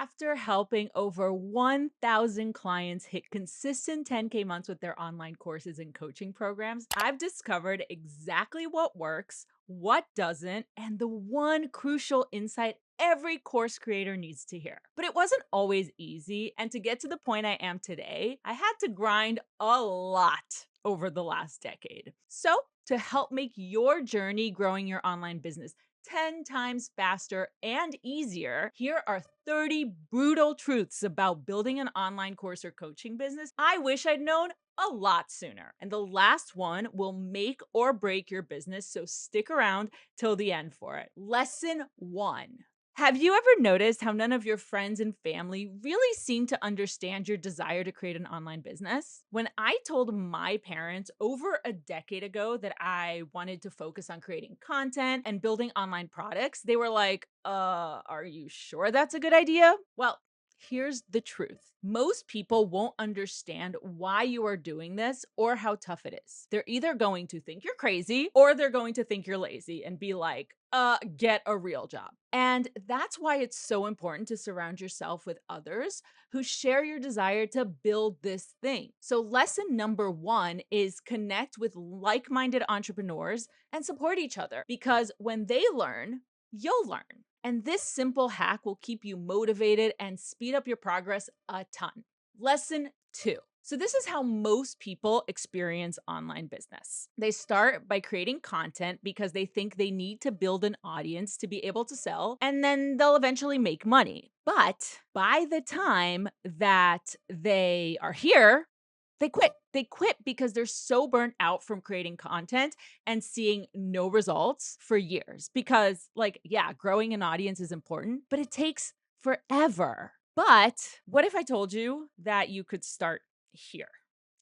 After helping over 1,000 clients hit consistent 10K months with their online courses and coaching programs, I've discovered exactly what works, what doesn't, and the one crucial insight every course creator needs to hear. But it wasn't always easy, and to get to the point I am today, I had to grind a lot over the last decade. So, to help make your journey growing your online business 10 times faster and easier, here are 30 brutal truths about building an online course or coaching business I wish I'd known a lot sooner. And the last one will make or break your business, so stick around till the end for it. Lesson 1. Have you ever noticed how none of your friends and family really seem to understand your desire to create an online business? When I told my parents over a decade ago that I wanted to focus on creating content and building online products, they were like, are you sure that's a good idea? Well, here's the truth. Most people won't understand why you are doing this or how tough it is. They're either going to think you're crazy or they're going to think you're lazy and be like, get a real job. And that's why it's so important to surround yourself with others who share your desire to build this thing. So, lesson number 1 is connect with like minded entrepreneurs and support each other, because when they learn, you'll learn. And this simple hack will keep you motivated and speed up your progress a ton. Lesson 2. So, this is how most people experience online business. They start by creating content because they think they need to build an audience to be able to sell, and then they'll eventually make money. But by the time that they are here, they quit. They quit because they're so burnt out from creating content and seeing no results for years. Because, like, yeah, growing an audience is important, but it takes forever. But what if I told you that you could start here?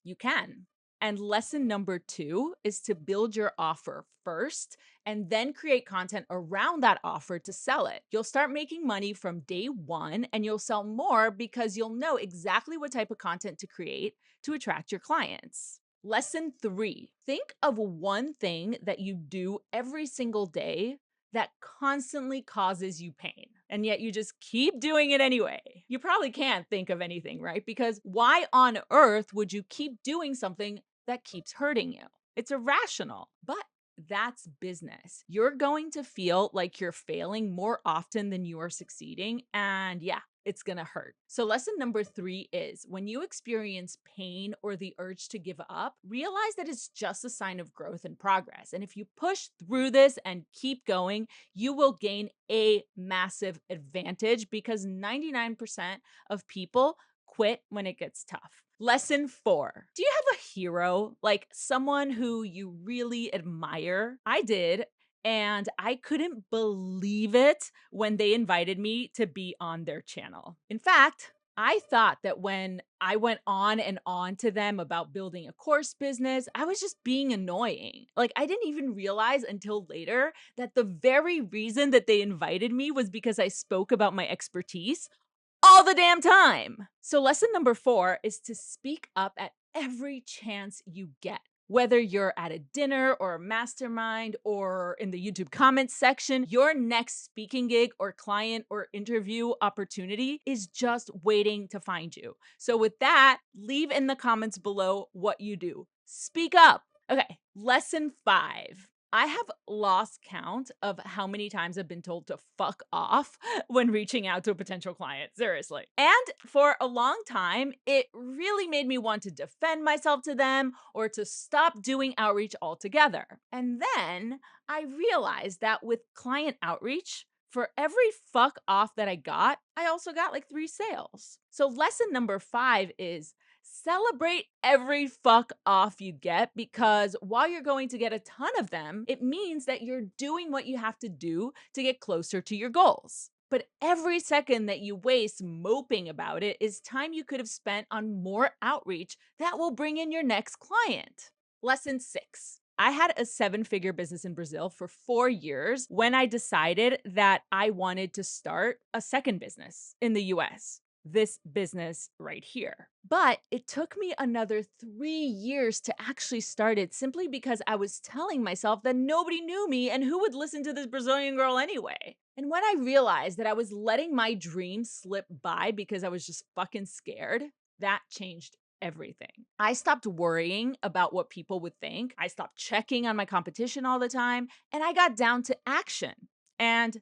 You can. And lesson number 2 is to build your offer first and then create content around that offer to sell it. You'll start making money from day 1 and you'll sell more because you'll know exactly what type of content to create to attract your clients. Lesson 3. Think of one thing that you do every single day that constantly causes you pain, and yet you just keep doing it anyway. You probably can't think of anything, right? Because why on earth would you keep doing something that keeps hurting you? It's irrational, but that's business. You're going to feel like you're failing more often than you are succeeding. And yeah, it's going to hurt. So, lesson number 3 is when you experience pain or the urge to give up, realize that it's just a sign of growth and progress. And if you push through this and keep going, you will gain a massive advantage because 99% of people quit when it gets tough. Lesson 4. Do you have a hero, like someone who you really admire? I did. And I couldn't believe it when they invited me to be on their channel. In fact, I thought that when I went on and on to them about building a course business, I was just being annoying. Like, I didn't even realize until later that the very reason that they invited me was because I spoke about my expertise all the damn time. So, lesson number 4 is to speak up at every chance you get. Whether you're at a dinner or a mastermind or in the YouTube comments section, your next speaking gig or client or interview opportunity is just waiting to find you. So, with that, leave in the comments below what you do. Speak up. Okay, lesson 5. I have lost count of how many times I've been told to fuck off when reaching out to a potential client. Seriously. And for a long time, it really made me want to defend myself to them or to stop doing outreach altogether. And then I realized that with client outreach, for every fuck off that I got, I also got like 3 sales. So, lesson number 5 is celebrate every fuck off you get, because while you're going to get a ton of them, it means that you're doing what you have to do to get closer to your goals. But every second that you waste moping about it is time you could have spent on more outreach that will bring in your next client. Lesson 6. I had a 7-figure business in Brazil for 4 years when I decided that I wanted to start a second business in the US. This business right here. But it took me another 3 years to actually start it simply because I was telling myself that nobody knew me and who would listen to this Brazilian girl anyway. And when I realized that I was letting my dream slip by because I was just fucking scared, that changed everything. I stopped worrying about what people would think. I stopped checking on my competition all the time, and I got down to action. And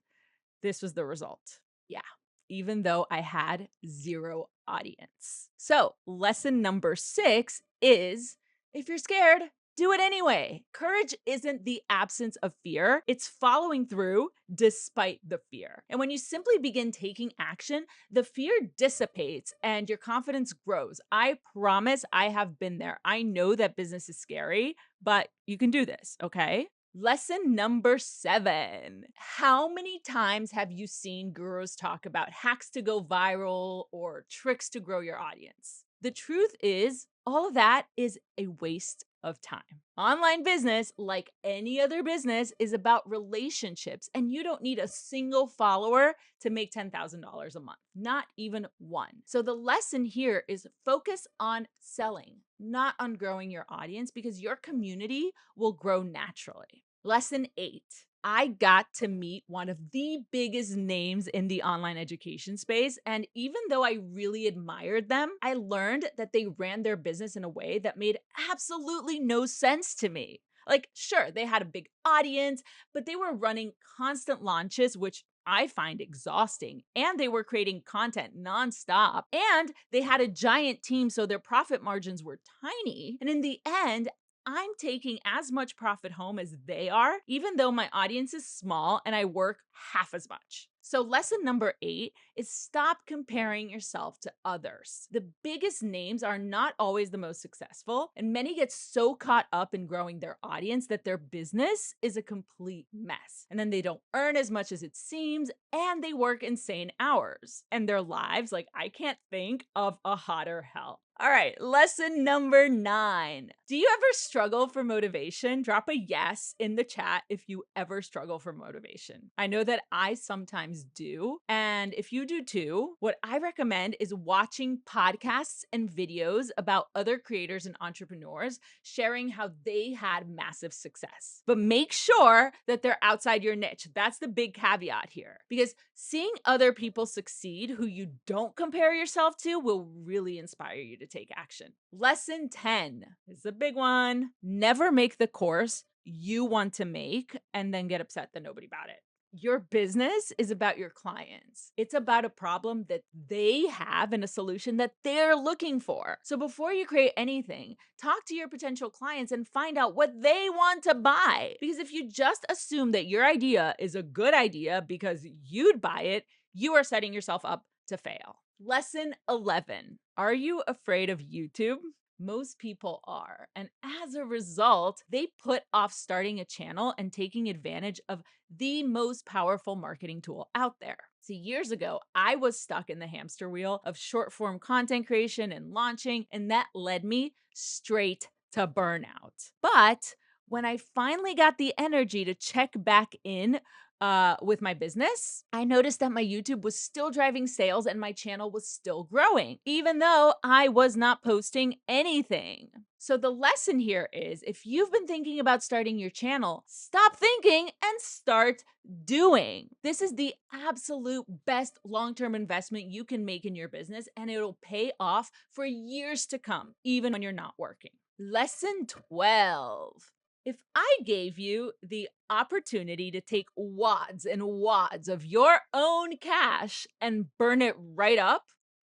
this was the result. Yeah, even though I had zero audience. So, lesson number 6 is if you're scared, do it anyway. Courage isn't the absence of fear, it's following through despite the fear. And when you simply begin taking action, the fear dissipates and your confidence grows. I promise I have been there. I know that business is scary, but you can do this, okay? Lesson number 7. How many times have you seen gurus talk about hacks to go viral or tricks to grow your audience? The truth is, all of that is a waste of time. Online business, like any other business, is about relationships, and you don't need a single follower to make $10,000 a month, not even one. So, the lesson here is focus on selling, not on growing your audience, because your community will grow naturally. Lesson 8. I got to meet one of the biggest names in the online education space. And even though I really admired them, I learned that they ran their business in a way that made absolutely no sense to me. Like, sure, they had a big audience, but they were running constant launches, which I find exhausting. And they were creating content nonstop. And they had a giant team, so their profit margins were tiny. And in the end, I'm taking as much profit home as they are, even though my audience is small and I work half as much. So, lesson number 8 is stop comparing yourself to others. The biggest names are not always the most successful, and many get so caught up in growing their audience that their business is a complete mess. And then they don't earn as much as it seems, and they work insane hours. And their lives, like, I can't think of a hotter hell. All right, lesson number 9. Do you ever struggle for motivation? Drop a yes in the chat if you ever struggle for motivation. I know that I sometimes do. And if you do too, what I recommend is watching podcasts and videos about other creators and entrepreneurs sharing how they had massive success. But make sure that they're outside your niche. That's the big caveat here. Because seeing other people succeed who you don't compare yourself to will really inspire you to take action. Lesson 10 is a big one. Never make the course you want to make and then get upset that nobody bought it. Your business is about your clients. It's about a problem that they have and a solution that they're looking for. So before you create anything, talk to your potential clients and find out what they want to buy. Because if you just assume that your idea is a good idea because you'd buy it, you are setting yourself up to fail. Lesson 11. Are you afraid of YouTube? Most people are. And as a result, they put off starting a channel and taking advantage of the most powerful marketing tool out there. See, years ago, I was stuck in the hamster wheel of short form content creation and launching, and that led me straight to burnout. But when I finally got the energy to check back in with my business, I noticed that my YouTube was still driving sales and my channel was still growing, even though I was not posting anything. So the lesson here is if you've been thinking about starting your channel, stop thinking and start doing. This is the absolute best long-term investment you can make in your business, and it'll pay off for years to come, even when you're not working. Lesson 12. If I gave you the opportunity to take wads and wads of your own cash and burn it right up,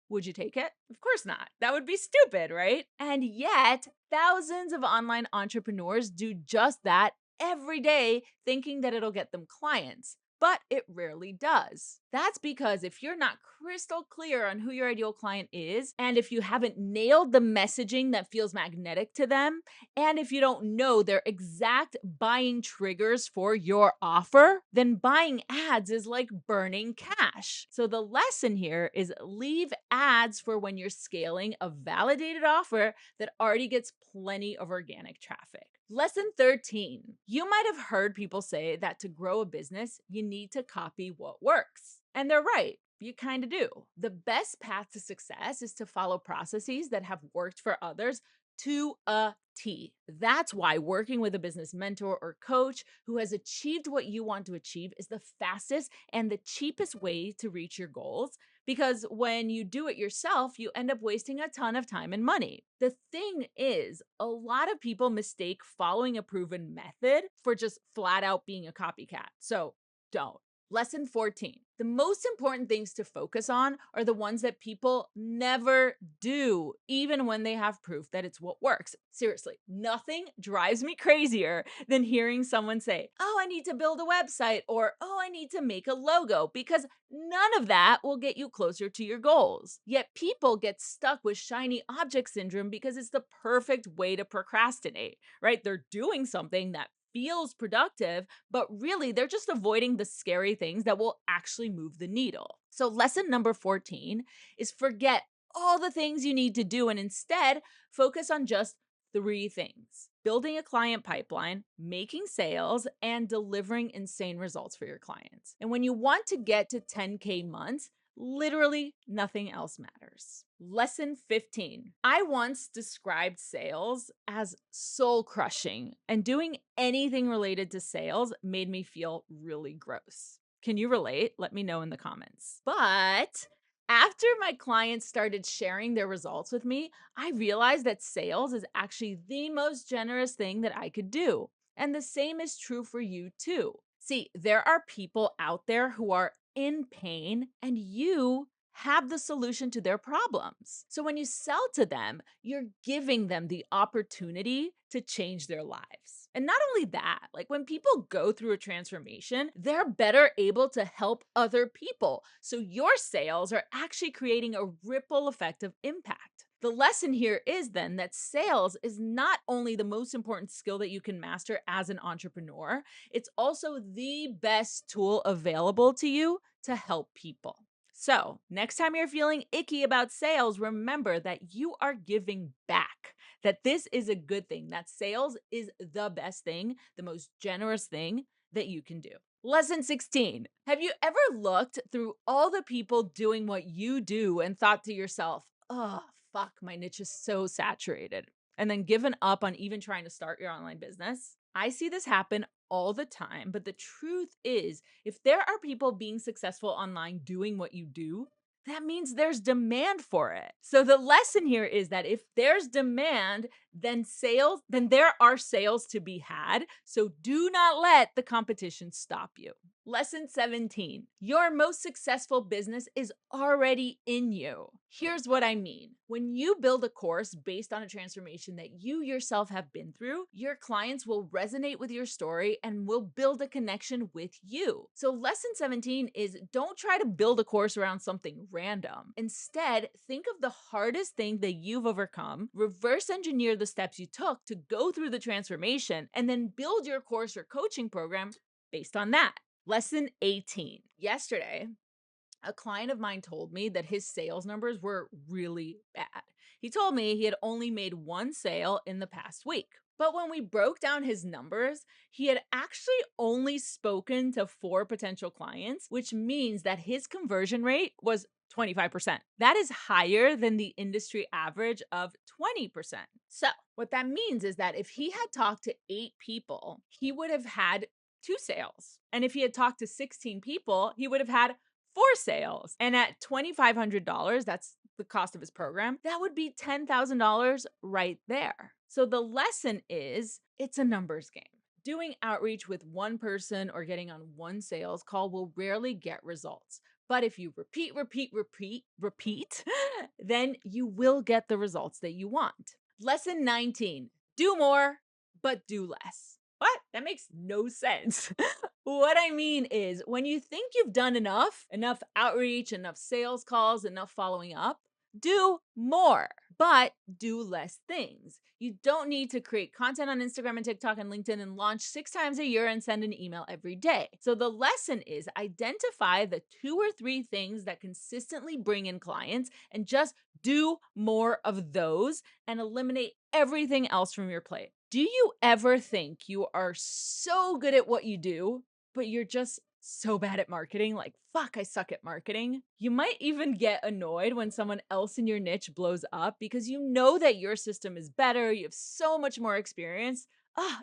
would you take it? Of course not. That would be stupid, right? And yet, thousands of online entrepreneurs do just that every day, thinking that it'll get them clients. But it rarely does. That's because if you're not crystal clear on who your ideal client is, and if you haven't nailed the messaging that feels magnetic to them, and if you don't know their exact buying triggers for your offer, then buying ads is like burning cash. So the lesson here is leave ads for when you're scaling a validated offer that already gets plenty of organic traffic. Lesson 13. You might have heard people say that to grow a business, you need to copy what works. And they're right. You kind of do. The best path to success is to follow processes that have worked for others to a T. That's why working with a business mentor or coach who has achieved what you want to achieve is the fastest and the cheapest way to reach your goals. Because when you do it yourself, you end up wasting a ton of time and money. The thing is, a lot of people mistake following a proven method for just flat out being a copycat. So don't. Lesson 14. The most important things to focus on are the ones that people never do, even when they have proof that it's what works. Seriously, nothing drives me crazier than hearing someone say, "Oh, I need to build a website," or "Oh, I need to make a logo," because none of that will get you closer to your goals. Yet people get stuck with shiny object syndrome because it's the perfect way to procrastinate, right? They're doing something that feels productive, but really they're just avoiding the scary things that will actually move the needle. So, lesson number 14 is forget all the things you need to do and instead focus on just three things: building a client pipeline, making sales, and delivering insane results for your clients. And when you want to get to 10K months, literally nothing else matters. Lesson 15. I once described sales as soul crushing, and doing anything related to sales made me feel really gross. Can you relate? Let me know in the comments. But after my clients started sharing their results with me, I realized that sales is actually the most generous thing that I could do. And the same is true for you too. See, there are people out there who are in pain, and you have the solution to their problems. So when you sell to them, you're giving them the opportunity to change their lives. And not only that, like when people go through a transformation, they're better able to help other people. So your sales are actually creating a ripple effect of impact. The lesson here is then that sales is not only the most important skill that you can master as an entrepreneur, it's also the best tool available to you to help people. So, next time you're feeling icky about sales, remember that you are giving back, that this is a good thing, that sales is the best thing, the most generous thing that you can do. Lesson 16. Have you ever looked through all the people doing what you do and thought to yourself, "Oh, fuck, my niche is so saturated," and then given up on even trying to start your online business? I see this happen all the time, but the truth is, if there are people being successful online doing what you do, that means there's demand for it. So the lesson here is that if there's demand, then there are sales to be had. So do not let the competition stop you. Lesson 17. Your most successful business is already in you. Here's what I mean. When you build a course based on a transformation that you yourself have been through, your clients will resonate with your story and will build a connection with you. So lesson 17 is don't try to build a course around something random. Instead, think of the hardest thing that you've overcome, reverse engineer the steps you took to go through the transformation, and then build your course or coaching program based on that. Lesson 18. Yesterday, a client of mine told me that his sales numbers were really bad. He told me he had only made one sale in the past week. But when we broke down his numbers, he had actually only spoken to 4 potential clients, which means that his conversion rate was 25%. That is higher than the industry average of 20%. So, what that means is that if he had talked to 8 people, he would have had 2 sales. And if he had talked to 16 people, he would have had 4 sales. And at $2,500, that's the cost of his program, that would be $10,000 right there. So the lesson is it's a numbers game. Doing outreach with one person or getting on one sales call will rarely get results. But if you repeat, then you will get the results that you want. Lesson 19. Do more, but do less. What? That makes no sense. What I mean is, when you think you've done enough outreach, enough sales calls, enough following up, do more, but do less things. You don't need to create content on Instagram and TikTok and LinkedIn and launch 6 times a year and send an email every day. So the lesson is identify the 2 or 3 things that consistently bring in clients and just do more of those and eliminate everything else from your plate. Do you ever think you are so good at what you do, but you're just so bad at marketing, like, fuck, I suck at marketing. You might even get annoyed when someone else in your niche blows up because you know that your system is better, you have so much more experience.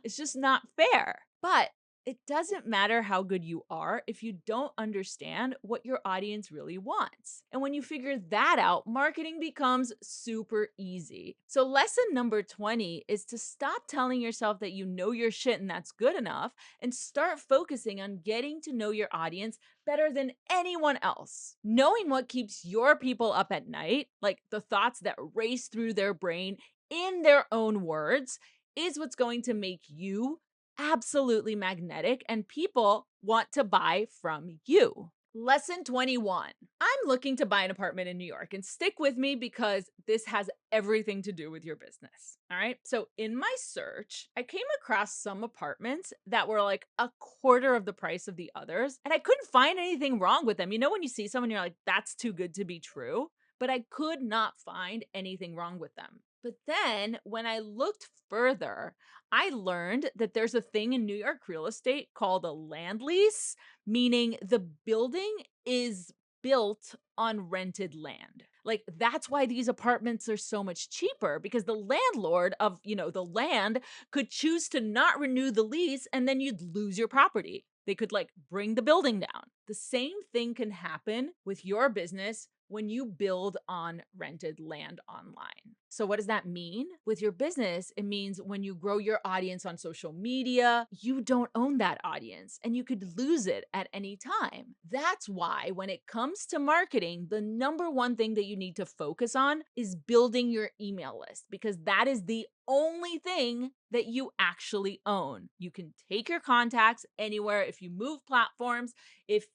It's just not fair. But it doesn't matter how good you are if you don't understand what your audience really wants. And when you figure that out, marketing becomes super easy. So, lesson number 20 is to stop telling yourself that you know your shit and that's good enough and start focusing on getting to know your audience better than anyone else. Knowing what keeps your people up at night, like the thoughts that race through their brain in their own words, is what's going to make you absolutely magnetic and people want to buy from you. Lesson 21. I'm looking to buy an apartment in New York, and stick with me because this has everything to do with your business. All right. So, in my search, I came across some apartments that were like a quarter of the price of the others, and I couldn't find anything wrong with them. You know, when you see someone, you're like, that's too good to be true. But I could not find anything wrong with them. But then when I looked further, I learned that there's a thing in New York real estate called a land lease, meaning the building is built on rented land. Like, that's why these apartments are so much cheaper, because the landlord of, the land could choose to not renew the lease and then you'd lose your property. They could like bring the building down. The same thing can happen with your business when you build on rented land online. So, what does that mean? With your business, it means when you grow your audience on social media, you don't own that audience and you could lose it at any time. That's why, when it comes to marketing, the number one thing that you need to focus on is building your email list, because that is the only thing that you actually own. You can take your contacts anywhere. If you move platforms, if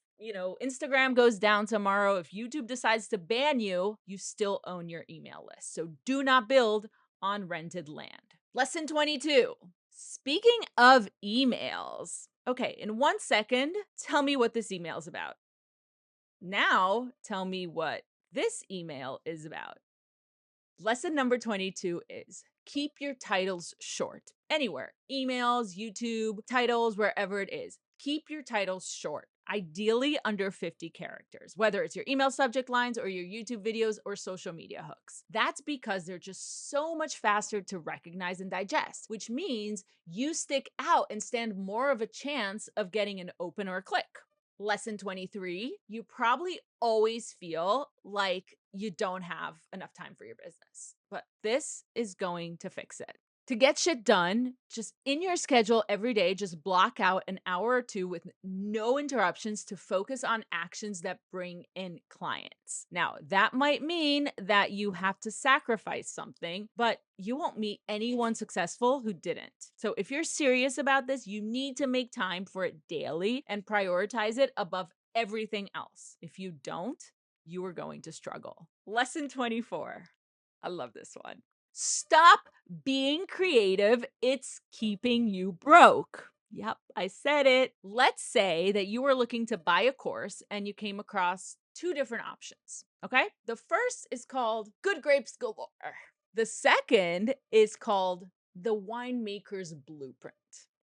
Instagram goes down tomorrow, if YouTube decides to ban you, you still own your email list. So do not build on rented land. Lesson 22. Speaking of emails, okay, in 1 second, tell me what this email is about. Now, tell me what this email is about. Lesson number 22 is keep your titles short. Anywhere, emails, YouTube, titles, wherever it is. Keep your titles short, ideally under 50 characters, whether it's your email subject lines or your YouTube videos or social media hooks. That's because they're just so much faster to recognize and digest, which means you stick out and stand more of a chance of getting an open or a click. Lesson 23, you probably always feel like you don't have enough time for your business, but this is going to fix it. To get shit done, just in your schedule every day, just block out an hour or two with no interruptions to focus on actions that bring in clients. Now, that might mean that you have to sacrifice something, but you won't meet anyone successful who didn't. So if you're serious about this, you need to make time for it daily and prioritize it above everything else. If you don't, you are going to struggle. Lesson 24. I love this one. Stop being creative. It's keeping you broke. Yep, I said it. Let's say that you were looking to buy a course and you came across two different options. Okay. The first is called Good Grapes Galore. The second is called The Winemaker's Blueprint.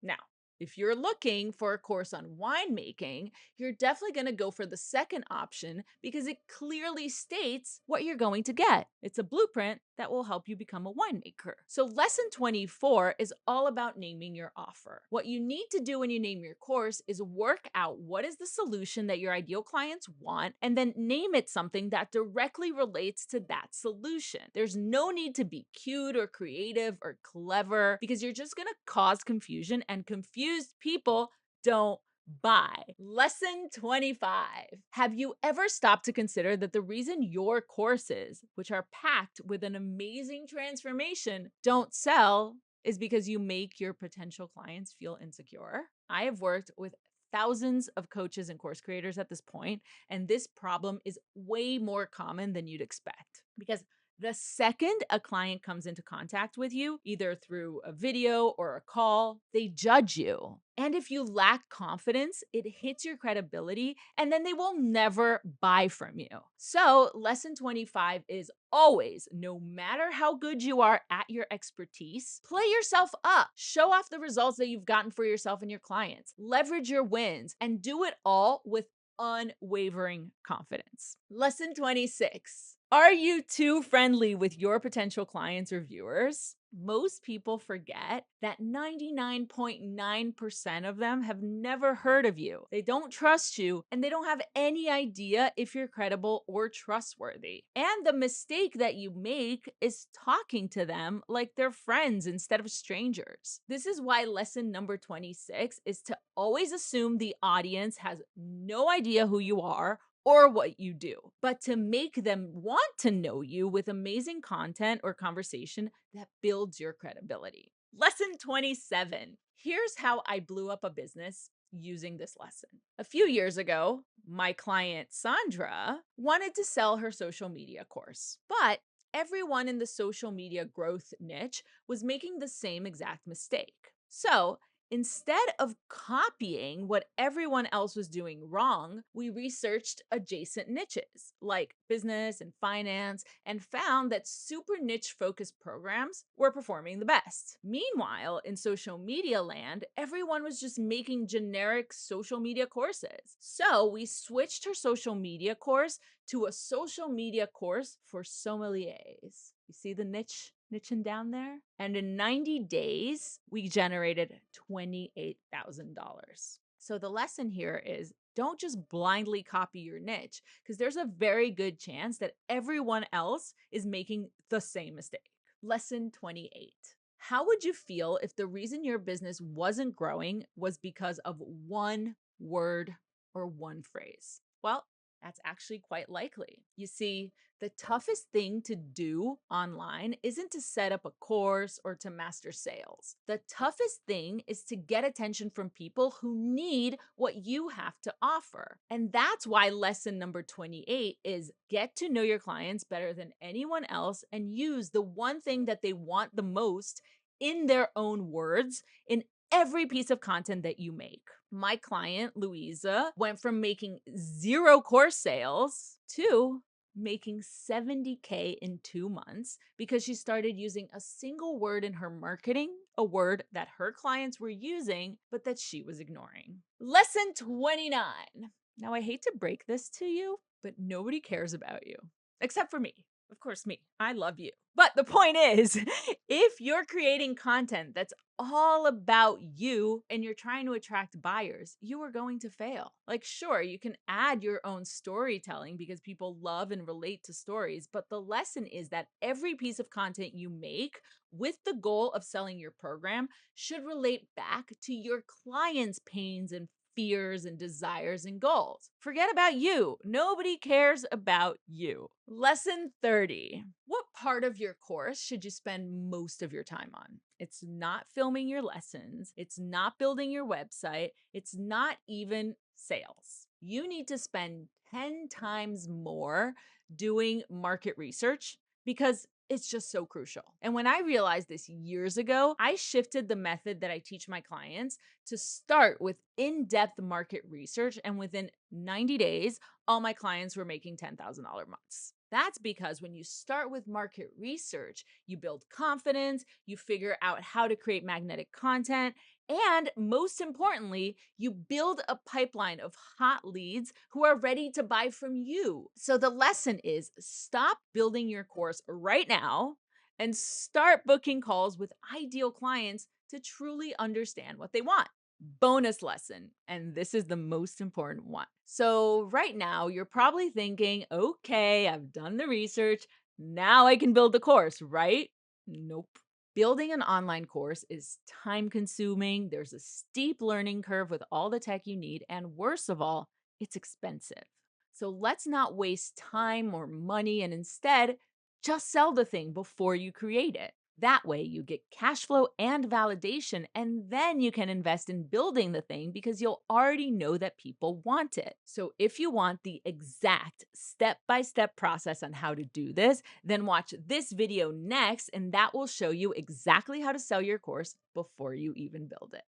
Now, if you're looking for a course on winemaking, you're definitely going to go for the second option because it clearly states what you're going to get. It's a blueprint that will help you become a winemaker. So, lesson 24 is all about naming your offer. What you need to do when you name your course is work out what is the solution that your ideal clients want and then name it something that directly relates to that solution. There's no need to be cute or creative or clever because you're just going to cause confusion, and confused people don't buy. Lesson 25. Have you ever stopped to consider that the reason your courses, which are packed with an amazing transformation, don't sell is because you make your potential clients feel insecure? I have worked with thousands of coaches and course creators at this point, and this problem is way more common than you'd expect because The second a client comes into contact with you, either through a video or a call, they judge you. And if you lack confidence, it hits your credibility and then they will never buy from you. So, lesson 25 is always, no matter how good you are at your expertise, play yourself up. Show off the results that you've gotten for yourself and your clients. Leverage your wins and do it all with unwavering confidence. Lesson 26. Are you too friendly with your potential clients or viewers? Most people forget that 99.9% of them have never heard of you. They don't trust you and they don't have any idea if you're credible or trustworthy. And the mistake that you make is talking to them like they're friends instead of strangers. This is why lesson number 26 is to always assume the audience has no idea who you are or what you do, but to make them want to know you with amazing content or conversation that builds your credibility. Lesson 27. Here's how I blew up a business using this lesson. A few years ago, my client Sandra wanted to sell her social media course, but everyone in the social media growth niche was making the same exact mistake. So, instead of copying what everyone else was doing wrong, we researched adjacent niches like business and finance and found that super niche focused programs were performing the best. Meanwhile, in social media land, everyone was just making generic social media courses. So we switched her social media course to a social media course for sommeliers. You see the niching down there? And in 90 days, we generated $28,000. So the lesson here is don't just blindly copy your niche because there's a very good chance that everyone else is making the same mistake. Lesson 28. How would you feel if the reason your business wasn't growing was because of one word or one phrase? Well, that's actually quite likely. You see, the toughest thing to do online isn't to set up a course or to master sales. The toughest thing is to get attention from people who need what you have to offer. And that's why lesson number 28 is get to know your clients better than anyone else and use the one thing that they want the most in their own words in every piece of content that you make. My client, Louisa, went from making 0 course sales to making 70K in 2 months because she started using a single word in her marketing, a word that her clients were using, but that she was ignoring. Lesson 29. Now, I hate to break this to you, but nobody cares about you except for me. Of course, me. I love you. But the point is, if you're creating content that's all about you and you're trying to attract buyers, you are going to fail. Like, sure, you can add your own storytelling because people love and relate to stories, but the lesson is that every piece of content you make with the goal of selling your program should relate back to your clients' pains and fears and desires and goals. Forget about you. Nobody cares about you. Lesson 30. What part of your course should you spend most of your time on? It's not filming your lessons. It's not building your website. It's not even sales. You need to spend 10 times more doing market research because it's just so crucial. And when I realized this years ago, I shifted the method that I teach my clients to start with in-depth market research. And within 90 days, all my clients were making $10,000 months. That's because when you start with market research, you build confidence, you figure out how to create magnetic content, and most importantly, you build a pipeline of hot leads who are ready to buy from you. So the lesson is stop building your course right now and start booking calls with ideal clients to truly understand what they want. Bonus lesson, and this is the most important one. So, right now, you're probably thinking, okay, I've done the research. Now I can build the course, right? Nope. Building an online course is time consuming. There's a steep learning curve with all the tech you need. And worst of all, it's expensive. So, let's not waste time or money and instead just sell the thing before you create it. That way, you get cash flow and validation, and then you can invest in building the thing because you'll already know that people want it. So, if you want the exact step by step process on how to do this, then watch this video next, and that will show you exactly how to sell your course before you even build it.